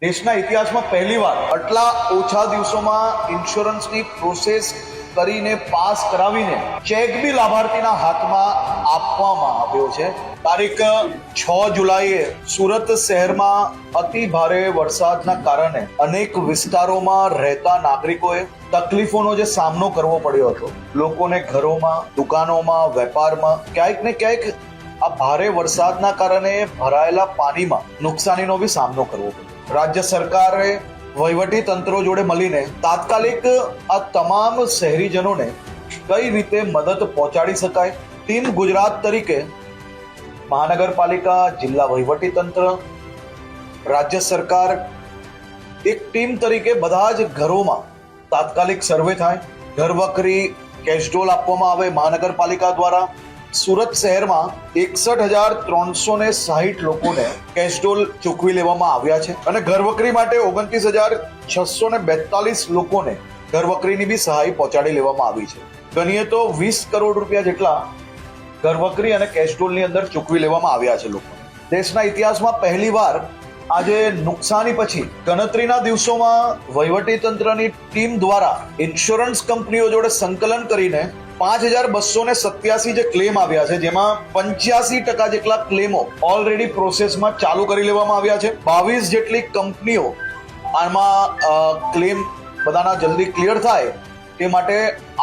દેશના ઇતિહાસમાં પહેલીવાર આટલા ઓછા દિવસોમાં ઇન્સ્યોરન્સની પ્રોસેસ કરીને પાસ કરાવીને ચેક બી લાભાર્થીના હાથમાં આપવામાં આવ્યો છે। તારીખ 6 જુલાઈએ સુરત શહેરમાં અતિ ભારે વરસાદના કારણે અનેક વિસ્તારોમાં રહેતા નાગરિકોએ તકલીફોનો જે સામનો કરવો પડ્યો હતો। લોકોને ઘરોમાં, દુકાનોમાં, વેપારમાં ક્યાંક ને ક્યાંક આ ભારે વરસાદના કારણે ભરાયેલા પાણીમાં નુકસાનીનો બી સામનો કરવો પડ્યો। રાજ્ય સરકારે વહીવટી તંત્રો જોડે મળીને તાત્કાલિક આ તમામ શહેરીજનોને કઈ રીતે મદદ પહોંચાડી શકાય, ટીમ ગુજરાત તરીકે મહાનગરપાલિકા, જિલ્લા વહીવટી તંત્ર, રાજ્ય સરકાર એક ટીમ તરીકે બધા જ ઘરોમાં તાત્કાલિક સર્વે થાય, ઘર વખરી કેશડોલ આપવામાં આવે। મહાનગરપાલિકા દ્વારા સુરત શહેરમાં 61,360 લોકોને કેશડોલ ચૂકવી લેવામાં આવ્યા છે અને ઘરવકરી માટે 29,642 લોકોને ઘરવકરીની બી સહાય પહોંચાડી લેવામાં આવી છે। ગણીએ તો 20 કરોડ રૂપિયા જેટલા ઘરવકરી અને કેશડોલની અંદર ચૂકવી લેવામાં આવ્યા છે લોકો। દેશના ઇતિહાસમાં પહેલીવાર આજે નુકસાની પછી ગણતરીના દિવસોમાં વહીવટી તંત્રની ટીમ દ્વારા ઇન્સ્યોરન્સ કંપનીઓ જોડે સંકલન કરીને 5,287 જે ક્લેમ આવ્યા છે, જેમાં 85% જેટલા ક્લેમો ઓલરેડી પ્રોસેસમાં ચાલુ કરી લેવામાં આવ્યા છે। 22 જેટલી કંપનીઓ આમાં ક્લેમ બધાના જલ્દી ક્લિયર થાય તે માટે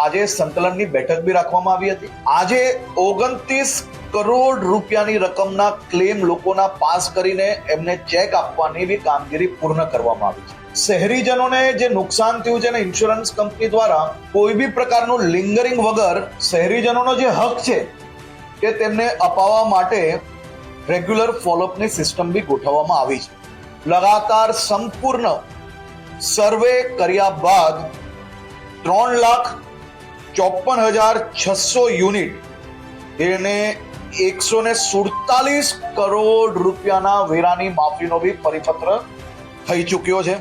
આજે સંકલનની બેઠક બી રાખવામાં આવી હતી। આજે 29 કરોડ રૂપિયાની રકમના ક્લેમ લોકોના પાસ કરીને એમને ચેક આપવાની બી કામગીરી પૂર્ણ કરવામાં આવી છે। શહેરીજનોને જે નુકસાન થયું છે ને ઇન્સ્યોરન્સ કંપની દ્વારા કોઈ બી પ્રકારનું લિંગરિંગ વગર શહેરીજનોનો જે હક છે કે તેમને અપાવવા માટે રેગ્યુલર ફોલોઅપની સિસ્ટમ બી ગોઠવવામાં આવી છે। લગાતાર સંપૂર્ણ સર્વે કર્યા બાદ 3,54,600 યુનિટ એને 147 કરોડ રૂપિયાના વેરાની માફીનો બી પરિપત્ર થઈ ચૂક્યો છે।